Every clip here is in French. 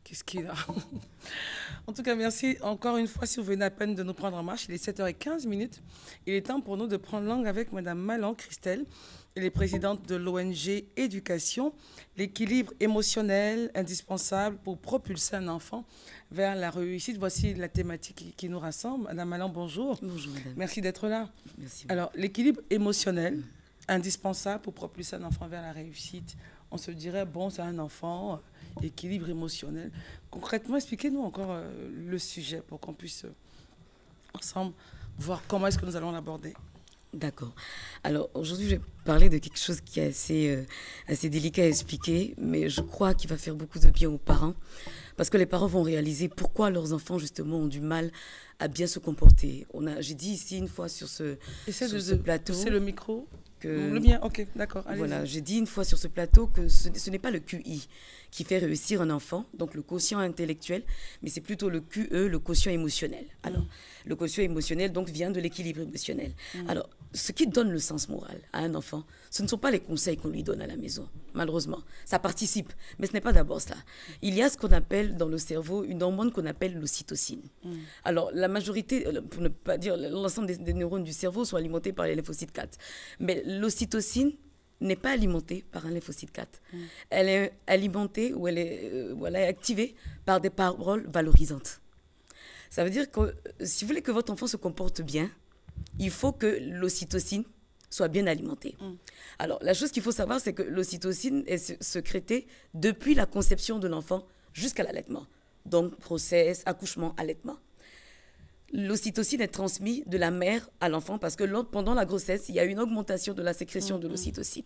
Qu'est-ce qu'il a? En tout cas, merci encore une fois si vous venez à peine de nous prendre en marche. Il est 7h15. Il est temps pour nous de prendre langue avec Madame Malan Christelle. Elle est présidente de l'ONG Éducation, l'équilibre émotionnel indispensable pour propulser un enfant vers la réussite. Voici la thématique qui nous rassemble. Madame Malan, bonjour. Bonjour, madame. Merci d'être là. Merci. Alors, l'équilibre émotionnel indispensable pour propulser un enfant vers la réussite. On se dirait, bon, c'est un enfant, équilibre émotionnel. Concrètement, expliquez-nous encore le sujet pour qu'on puisse ensemble voir comment est-ce que nous allons l'aborder. D'accord. Alors, aujourd'hui, je vais parler de quelque chose qui est assez délicat à expliquer, mais je crois qu'il va faire beaucoup de bien aux parents, parce que les parents vont réaliser pourquoi leurs enfants, justement, ont du mal à bien se comporter. J'ai dit ici une fois sur ce plateau... C'est le micro que, le mien, ok, d'accord. Voilà, j'ai dit une fois sur ce plateau que ce n'est pas le QI qui fait réussir un enfant, donc le quotient intellectuel, mais c'est plutôt le QE, le quotient émotionnel. Alors, le quotient émotionnel, donc, vient de l'équilibre émotionnel. Alors, ce qui donne le sens moral à un enfant, ce ne sont pas les conseils qu'on lui donne à la maison, malheureusement. Ça participe, mais ce n'est pas d'abord cela. Il y a ce qu'on appelle dans le cerveau une hormone qu'on appelle l'ocytocine. Alors, la majorité, pour ne pas dire l'ensemble des neurones du cerveau sont alimentés par les lymphocytes 4. Mais l'ocytocine n'est pas alimentée par un lymphocyte 4. Elle est alimentée ou elle est activée par des paroles valorisantes. Ça veut dire que si vous voulez que votre enfant se comporte bien, il faut que l'ocytocine soit bien alimentée. Alors, la chose qu'il faut savoir, c'est que l'ocytocine est sécrétée depuis la conception de l'enfant jusqu'à l'allaitement. Donc, grossesse, accouchement, allaitement. L'ocytocine est transmise de la mère à l'enfant parce que pendant la grossesse, il y a une augmentation de la sécrétion de l'ocytocine.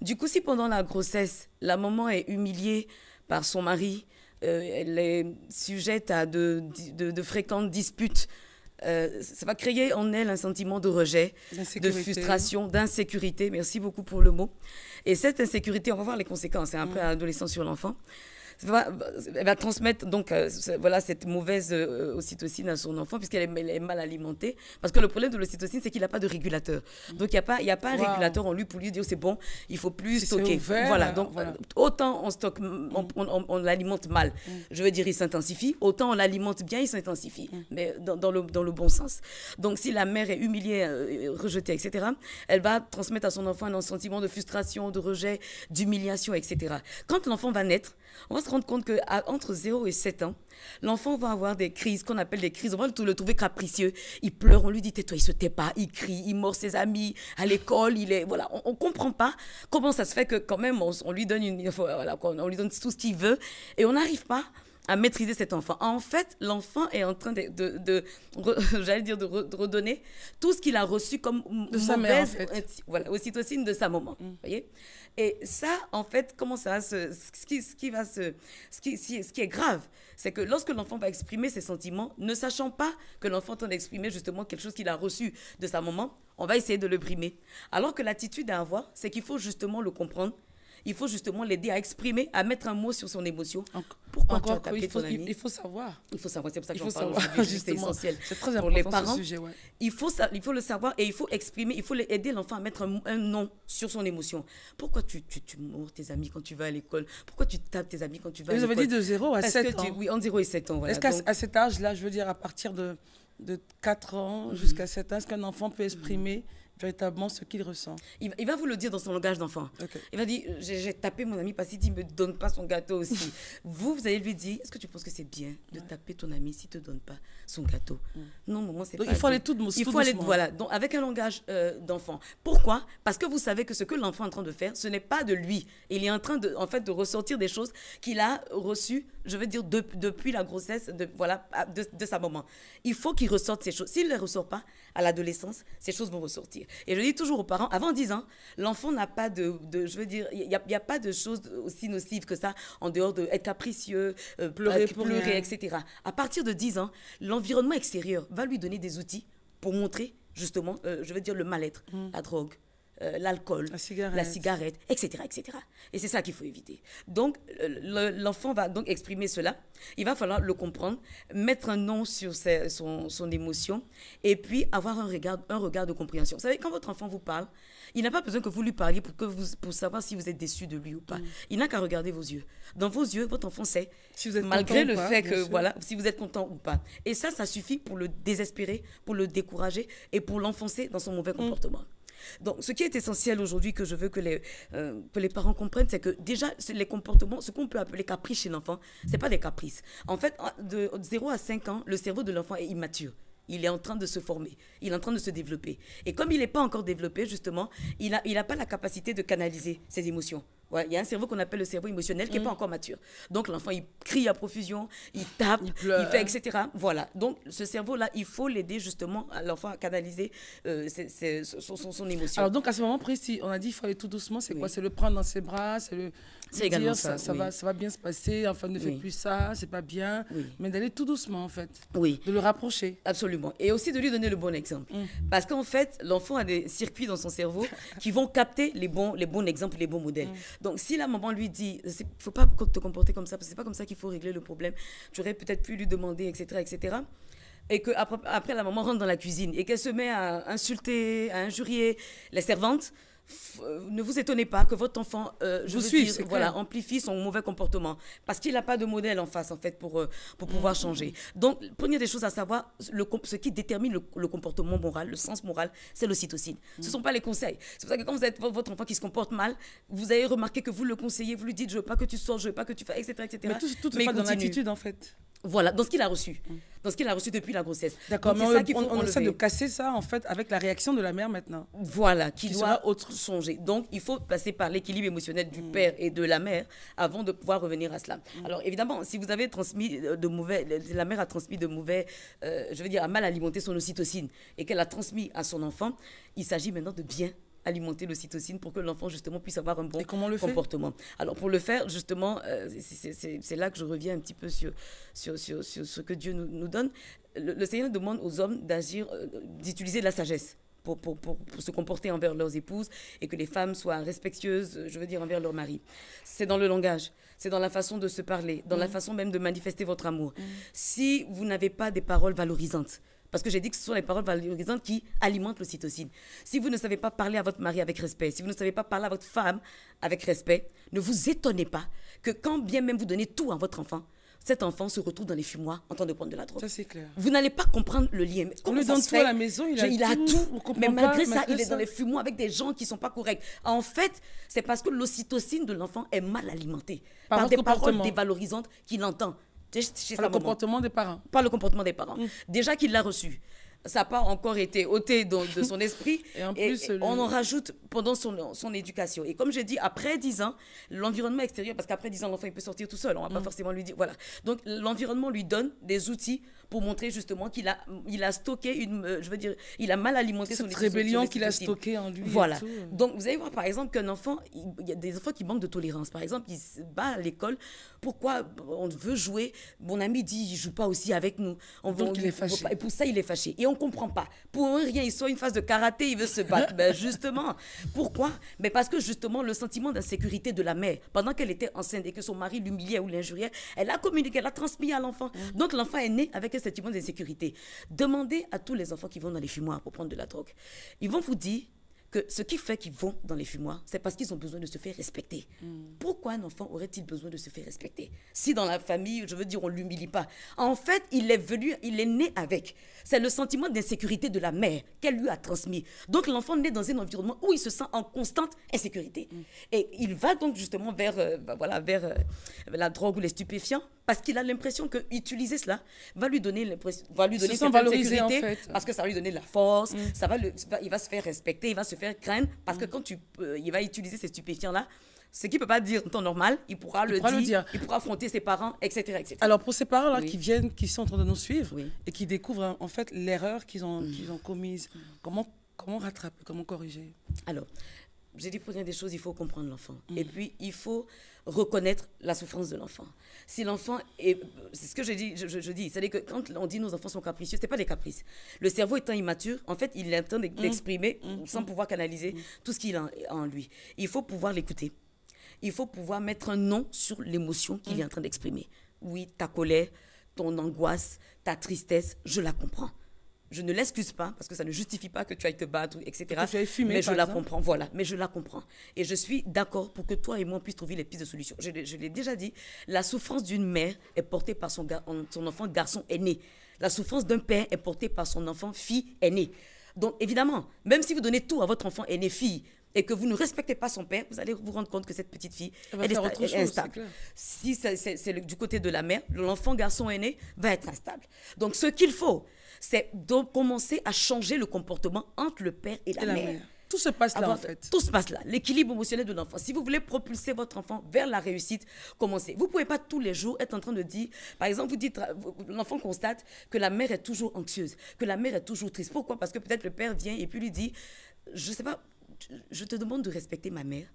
Du coup, si pendant la grossesse, la maman est humiliée par son mari, elle est sujette à de fréquentes disputes, ça va créer en elle un sentiment de rejet, de frustration, d'insécurité. Merci beaucoup pour le mot. Et cette insécurité, on va voir les conséquences après à l'adolescence sur l'enfant. Elle va transmettre donc voilà cette mauvaise ocytocine à son enfant puisqu'elle est mal alimentée. Parce que le problème de l'ocytocine, c'est qu'il n'a pas de régulateur. Donc il n'y a pas un régulateur en lui pour lui dire c'est bon, il faut plus stocker. Voilà, donc autant on stocke, on l'alimente mal. Je veux dire, il s'intensifie. Autant on l'alimente bien, il s'intensifie. Mais dans le bon sens. Donc si la mère est humiliée, rejetée, etc., elle va transmettre à son enfant un sentiment de frustration, de rejet, d'humiliation, etc. Quand l'enfant va naître, on va se rendre compte qu'entre 0 et 7 ans, l'enfant va avoir des crises qu'on appelle des crises. On va le trouver capricieux. Il pleure, on lui dit tais-toi, il se tait pas, il crie, il mord ses amis à l'école. Voilà, on comprend pas comment ça se fait que quand même on lui donne on lui donne tout ce qu'il veut et on n'arrive pas à maîtriser cet enfant. En fait, l'enfant est en train de redonner tout ce qu'il a reçu comme mauvaise ocytocine de sa maman. Voyez. Et ça, en fait, comment ça ce qui est grave, c'est que lorsque l'enfant va exprimer ses sentiments, ne sachant pas que l'enfant est en train d'exprimer justement quelque chose qu'il a reçu de sa maman, on va essayer de le brimer. Alors que l'attitude à avoir, c'est qu'il faut justement le comprendre. Il faut justement l'aider à exprimer, à mettre un mot sur son émotion. Pourquoi tu as tapé ton ami ? Il faut savoir. Il faut savoir, c'est pour ça que j'en parle aujourd'hui. C'est essentiel. C'est très important pour les parents. Ce sujet, ouais. Il faut le savoir et il faut exprimer, il faut aider l'enfant à mettre un nom sur son émotion. Pourquoi tu mords tes amis quand tu vas à l'école ? Pourquoi tu tapes tes amis quand tu vas à l'école ? Vous avez dit de 0 à 7 ans. Oui, entre 0 et 7 ans. Voilà. Est-ce qu'à cet âge-là, je veux dire à partir de 4 ans jusqu'à 7 ans, est-ce qu'un enfant peut exprimer véritablement ce qu'il ressent? Il va vous le dire dans son langage d'enfant. Okay. Il va dire, j'ai tapé mon ami parce qu'il dit, ne me donne pas son gâteau aussi. vous allez lui dire, est-ce que tu penses que c'est bien de taper ton ami s'il ne te donne pas son gâteau? Non, maman, c'est pas il faut aller tout doucement. Il faut aller, voilà, donc avec un langage d'enfant. Pourquoi? Parce que vous savez que ce que l'enfant est en train de faire, ce n'est pas de lui. Il est en train de ressortir des choses qu'il a reçues, je veux dire, depuis la grossesse de sa maman. Il faut qu'il ressorte ces choses. S'il ne les ressort pas à l'adolescence, ces choses vont ressortir. Et je dis toujours aux parents, avant 10 ans, l'enfant n'a pas je veux dire, il n'y a pas de choses aussi nocives que ça, en dehors d'être capricieux, pleurer, etc. À partir de 10 ans, l'environnement extérieur va lui donner des outils pour montrer, justement, je veux dire, le mal-être, la drogue, l'alcool, la cigarette, etc., etc. Et c'est ça qu'il faut éviter. Donc, l'enfant va donc exprimer cela. Il va falloir le comprendre, mettre un nom sur son émotion et puis avoir un regard de compréhension. Vous savez, quand votre enfant vous parle, il n'a pas besoin que vous lui parliez pour savoir si vous êtes déçu de lui ou pas. Il n'a qu'à regarder vos yeux. Dans vos yeux, votre enfant sait, si vous êtes malgré le fait que, voilà, si vous êtes content ou pas. Et ça suffit pour le désespérer, pour le décourager et pour l'enfoncer dans son mauvais comportement. Donc, ce qui est essentiel aujourd'hui, que je veux que les parents comprennent, c'est que déjà, les comportements, ce qu'on peut appeler caprices chez l'enfant, ce n'est pas des caprices. En fait, de 0 à 5 ans, le cerveau de l'enfant est immature. Il est en train de se former, il est en train de se développer. Et comme il n'est pas encore développé, justement, il n'a pas la capacité de canaliser ses émotions. Ouais, il y a un cerveau qu'on appelle le cerveau émotionnel qui n'est pas encore mature. Donc l'enfant, il crie à profusion, il tape, il fait, etc. Voilà. Donc ce cerveau-là, il faut l'aider justement à l'enfant à canaliser son émotion. Alors donc à ce moment précis, on a dit qu'il faut aller tout doucement. C'est quoi? C'est le prendre dans ses bras, c'est également dire, ça va bien se passer, enfin ne fais plus ça, c'est pas bien. Mais d'aller tout doucement en fait. Oui. De le rapprocher. Absolument. Et aussi de lui donner le bon exemple. Parce qu'en fait, l'enfant a des circuits dans son cerveau qui vont capter les bons exemples, les bons modèles. Donc, si la maman lui dit, il ne faut pas te comporter comme ça, parce que ce n'est pas comme ça qu'il faut régler le problème, tu aurais peut-être pu lui demander, etc., etc. Et qu'après, la maman rentre dans la cuisine et qu'elle se met à insulter, à injurier les servantes, ne vous étonnez pas que votre enfant amplifie son mauvais comportement parce qu'il n'a pas de modèle en face en fait pour pouvoir changer. Donc première des choses à savoir, ce qui détermine le comportement moral, le sens moral, c'est l'ocytocine. Ce ne sont pas les conseils. C'est pour ça que quand vous êtes votre enfant qui se comporte mal, vous avez remarqué que vous le conseillez, vous lui dites je veux pas que tu sortes, je veux pas que tu fasses, etc., etc. Mais tout se passe dans l'attitude en fait. Voilà, dans ce qu'il a reçu. Dans ce qu'il a reçu depuis la grossesse. D'accord, mais on essaie de casser ça, en fait, avec la réaction de la mère maintenant. Voilà, qui doit changer. Donc, il faut passer par l'équilibre émotionnel du père et de la mère avant de pouvoir revenir à cela. Alors, évidemment, si vous avez transmis la mère a transmis a mal alimenté son ocytocine et qu'elle a transmis à son enfant, il s'agit maintenant de bien alimenter l'ocytocine pour que l'enfant, justement, puisse avoir un bon comportement. Alors, pour le faire, justement, c'est là que je reviens un petit peu sur ce que Dieu nous donne. Le Seigneur demande aux hommes d'agir, d'utiliser de la sagesse pour se comporter envers leurs épouses et que les femmes soient respectueuses, envers leur mari. C'est dans le langage, c'est dans la façon de se parler, dans la façon même de manifester votre amour. Si vous n'avez pas des paroles valorisantes, parce que j'ai dit que ce sont les paroles valorisantes qui alimentent l'ocytocine. Si vous ne savez pas parler à votre mari avec respect, si vous ne savez pas parler à votre femme avec respect, ne vous étonnez pas que quand bien même vous donnez tout à votre enfant, cet enfant se retrouve dans les fumoirs en train de prendre de la drogue. Ça, c'est clair. Vous n'allez pas comprendre le lien. On lui donne tout à la maison, il a tout. Mais malgré ça, il est dans les fumoirs avec des gens qui ne sont pas corrects. En fait, c'est parce que l'ocytocine de l'enfant est mal alimentée par des paroles dévalorisantes qu'il entend. Par le comportement des parents. Par le comportement des parents. Déjà qu'il l'a reçu. Ça n'a pas encore été ôté de son esprit. Et en plus, on en rajoute pendant son éducation. Et comme j'ai dit, après 10 ans, l'environnement extérieur, parce qu'après 10 ans, l'enfant il peut sortir tout seul. On ne va pas forcément lui dire. Voilà. Donc, l'environnement lui donne des outils pour montrer justement qu'il a stocké il a mal alimenté cette rébellion qu'il a stockée en lui. Voilà. Donc, vous allez voir, par exemple, qu'un enfant, il y a des enfants qui manquent de tolérance. Par exemple, il se bat à l'école. Pourquoi on veut jouer? Mon ami dit, il ne joue pas aussi avec nous. Donc, il est fâché. Et pour ça, il est fâché. Et on ne comprend pas. Pour rien, il sort une phase de karaté, il veut se battre. Justement. Pourquoi? Parce que justement, le sentiment d'insécurité de la mère, pendant qu'elle était enceinte et que son mari l'humiliait ou l'injuriait, elle a communiqué, elle a transmis à l'enfant. Donc, l'enfant est né avec un sentiment d'insécurité. Demandez à tous les enfants qui vont dans les fumoirs pour prendre de la drogue. Ils vont vous dire que ce qui fait qu'ils vont dans les fumoirs, c'est parce qu'ils ont besoin de se faire respecter. Pourquoi un enfant aurait-il besoin de se faire respecter? Si dans la famille, on ne l'humilie pas. En fait, il est né avec. C'est le sentiment d'insécurité de la mère qu'elle lui a transmis. Donc, l'enfant naît dans un environnement où il se sent en constante insécurité. Et il va donc justement vers la drogue ou les stupéfiants parce qu'il a l'impression qu'utiliser cela va lui donner cette sécurité en fait. Parce que ça va lui donner de la force, il va se faire respecter, il va se faire craindre parce que quand il va utiliser ces stupéfiants-là, ce qu'il ne peut pas dire en temps normal, il pourra le dire, il pourra affronter ses parents, etc., etc. Alors, pour ces parents-là qui sont en train de nous suivre et qui découvrent en fait l'erreur qu'ils ont commise, comment rattraper, comment corriger? Alors, j'ai dit, première des choses, il faut comprendre l'enfant. Et puis, il faut reconnaître la souffrance de l'enfant. Si l'enfant est... C'est ce que je dis. C'est-à-dire que quand on dit nos enfants sont capricieux, ce n'est pas des caprices. Le cerveau étant immature, en fait, il est en train d'exprimer sans pouvoir canaliser tout ce qu'il a en lui. Il faut pouvoir l'écouter. Il faut pouvoir mettre un nom sur l'émotion qu'il est en train d'exprimer. Oui, ta colère, ton angoisse, ta tristesse, je la comprends. Je ne l'excuse pas, parce que ça ne justifie pas que tu ailles te battre, etc. Que tu ailles fumer, mais je la exemple. comprends, voilà. Mais je la comprends. Et je suis d'accord pour que toi et moi, on puisse trouver les pistes de solution. Je l'ai déjà dit, la souffrance d'une mère est portée par son enfant garçon aîné. La souffrance d'un père est portée par son enfant fille aînée. Donc, évidemment, même si vous donnez tout à votre enfant aîné fille, et que vous ne respectez pas son père, vous allez vous rendre compte que cette petite fille, elle est instable. Si c'est du côté de la mère, l'enfant garçon aîné va être instable. Donc, ce qu'il faut, c'est de commencer à changer le comportement entre le père et la mère. Tout se passe là, en fait. Tout se passe là. L'équilibre émotionnel de l'enfant. Si vous voulez propulser votre enfant vers la réussite, commencez. Vous ne pouvez pas tous les jours être en train de dire, par exemple, vous dites, l'enfant constate que la mère est toujours anxieuse, que la mère est toujours triste. Pourquoi? Parce que peut-être le père vient et puis lui dit, je ne sais pas, je te demande de respecter ma mère.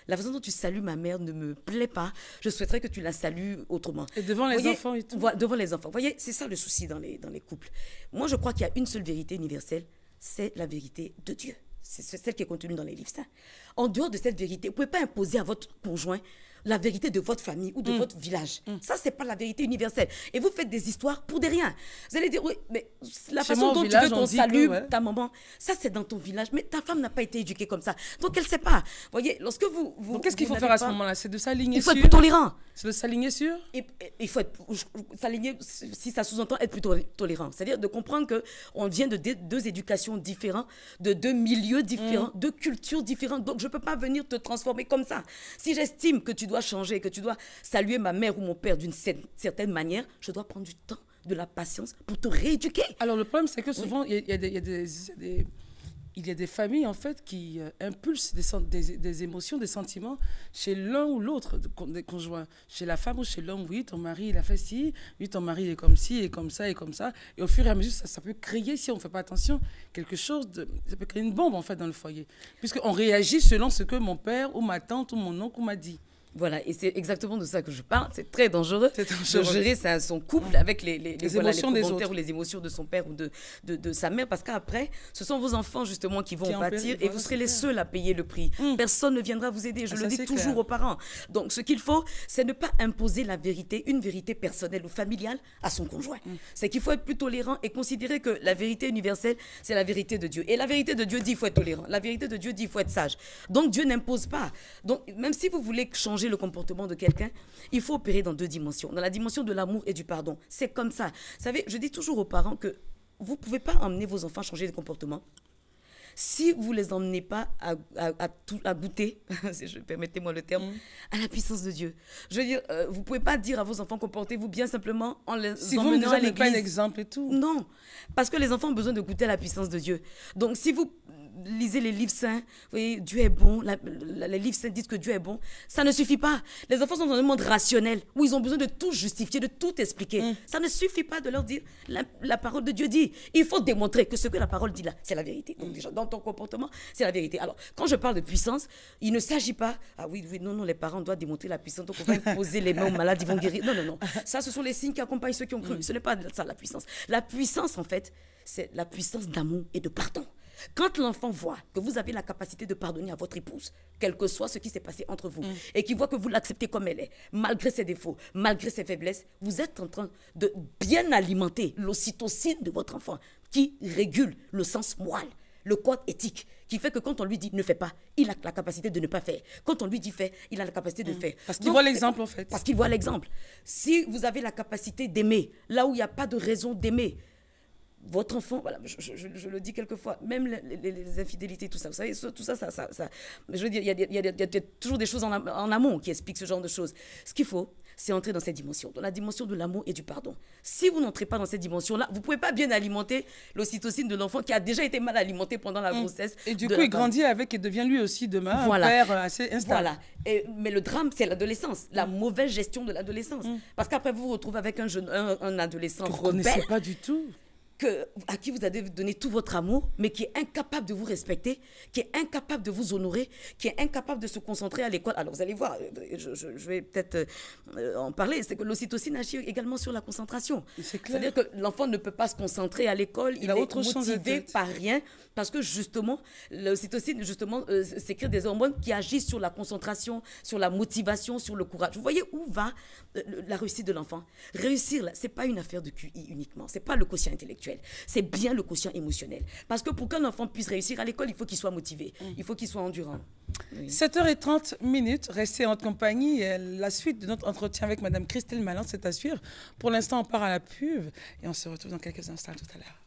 La façon dont tu salues ma mère ne me plaît pas. Je souhaiterais que tu la salues autrement. Et devant les enfants et tout. Devant les enfants. Vous voyez, c'est ça le souci dans les couples. Moi, je crois qu'il y a une seule vérité universelle, c'est la vérité de Dieu. C'est celle qui est contenue dans les livres saints. En dehors de cette vérité, vous ne pouvez pas imposer à votre conjoint la vérité de votre famille ou de votre village. Ça, ce n'est pas la vérité universelle. Et vous faites des histoires pour des riens. Vous allez dire, oui, mais la façon dont tu veux qu'on salue ta maman, ça, c'est dans ton village. Mais ta femme n'a pas été éduquée comme ça. Donc, elle ne sait pas. Vous voyez, lorsque vous... Donc, qu'est-ce qu'il faut faire à ce moment-là? C'est de s'aligner sur... Il faut être plus tolérant. C'est de s'aligner sur... Il faut s'aligner, si ça sous-entend être plus tolérant. C'est-à-dire de comprendre qu'on vient de deux éducations différentes, de deux milieux différents, deux cultures différentes. Donc, je ne peux pas venir te transformer comme ça. Si j'estime que tu dois changer, que tu dois saluer ma mère ou mon père d'une certaine manière, je dois prendre du temps, de la patience pour te rééduquer. Alors, le problème, c'est que souvent, il y a des familles, en fait, qui impulsent des émotions, des sentiments chez l'un ou l'autre des conjoints. Chez la femme ou chez l'homme, oui, ton mari, il a fait ci, oui, ton mari, il est comme ci, et comme ça, et comme ça. Et au fur et à mesure, ça peut créer, si on ne fait pas attention, ça peut créer une bombe, en fait, dans le foyer. Puisqu'on réagit selon ce que mon père ou ma tante ou mon oncle m'a dit. Voilà, et c'est exactement de ça que je parle. C'est très dangereux de gérer son couple avec les émotions des autres, ou les émotions de son père ou de sa mère, parce qu'après, ce sont vos enfants justement qui vont pâtir et vous serez les seuls à payer le prix. Personne ne viendra vous aider, je le dis toujours aux parents. Donc, ce qu'il faut, c'est ne pas imposer la vérité, une vérité personnelle ou familiale à son conjoint. C'est qu'il faut être plus tolérant et considérer que la vérité universelle, c'est la vérité de Dieu. Et la vérité de Dieu dit qu'il faut être tolérant. La vérité de Dieu dit qu'il faut être sage. Donc, Dieu n'impose pas. Donc, même si vous voulez changer le comportement de quelqu'un, il faut opérer dans deux dimensions. Dans la dimension de l'amour et du pardon. C'est comme ça. Vous savez, je dis toujours aux parents que vous ne pouvez pas emmener vos enfants à changer de comportement si vous ne les emmenez pas à goûter, permettez-moi le terme, à la puissance de Dieu. Je veux dire, vous ne pouvez pas dire à vos enfants, comportez-vous bien simplement en les emmenant à l'église. Pas un exemple et tout. Non, parce que les enfants ont besoin de goûter à la puissance de Dieu. Donc, si vous lisez les livres saints, vous voyez, Dieu est bon, les livres saints disent que Dieu est bon, ça ne suffit pas. Les enfants sont dans un monde rationnel où ils ont besoin de tout justifier, de tout expliquer. Ça ne suffit pas de leur dire, la parole de Dieu dit. Il faut démontrer que ce que la parole dit là, c'est la vérité. Donc déjà, dans ton comportement, c'est la vérité. Alors, quand je parle de puissance, il ne s'agit pas, non, les parents doivent démontrer la puissance, donc on va imposer les mains aux malades, ils vont guérir. Non. Ça, ce sont les signes qui accompagnent ceux qui ont cru. Ce n'est pas ça, la puissance. La puissance, en fait, c'est la puissance d'amour et de pardon. Quand l'enfant voit que vous avez la capacité de pardonner à votre épouse, quel que soit ce qui s'est passé entre vous, et qu'il voit que vous l'acceptez comme elle est, malgré ses défauts, malgré ses faiblesses, vous êtes en train de bien alimenter l'ocytocine de votre enfant qui régule le sens moral, le code éthique, qui fait que quand on lui dit ne fais pas, il a la capacité de ne pas faire. Quand on lui dit fais, il a la capacité de faire. Parce qu'il voit l'exemple, en fait. Parce qu'il voit l'exemple. Si vous avez la capacité d'aimer, là où il n'y a pas de raison d'aimer, votre enfant, voilà, je le dis quelquefois, même les infidélités, tout ça, vous savez, tout ça, je veux dire, il y a toujours des choses en amont qui expliquent ce genre de choses. Ce qu'il faut, c'est entrer dans cette dimension, dans la dimension de l'amour et du pardon. Si vous n'entrez pas dans cette dimension-là, vous ne pouvez pas bien alimenter l'ocytocine de l'enfant qui a déjà été mal alimenté pendant la grossesse. Et du coup, il grandit avec et devient lui aussi demain un père assez instable. Voilà. Mais le drame, c'est l'adolescence, la mauvaise gestion de l'adolescence. Parce qu'après, vous vous retrouvez avec un adolescent rebelle. Vous ne connaissez pas du tout. à qui vous avez donné tout votre amour, mais qui est incapable de vous respecter, qui est incapable de vous honorer, qui est incapable de se concentrer à l'école. Alors, vous allez voir, je vais peut-être en parler, c'est que l'ocytocine agit également sur la concentration. C'est-à-dire que l'enfant ne peut pas se concentrer à l'école, il est motivé par rien, parce que justement, l'ocytocine, justement, sécrète des hormones qui agissent sur la concentration, sur la motivation, sur le courage. Vous voyez où va la réussite de l'enfant? Réussir, ce n'est pas une affaire de QI uniquement, ce n'est pas le quotient intellectuel, c'est bien le quotient émotionnel. Parce que pour qu'un enfant puisse réussir à l'école, il faut qu'il soit motivé, il faut qu'il soit endurant. Oui. 7h30, restez en notre compagnie. La suite de notre entretien avec Mme Christelle Malan, c'est à suivre. Pour l'instant, on part à la pub et on se retrouve dans quelques instants tout à l'heure.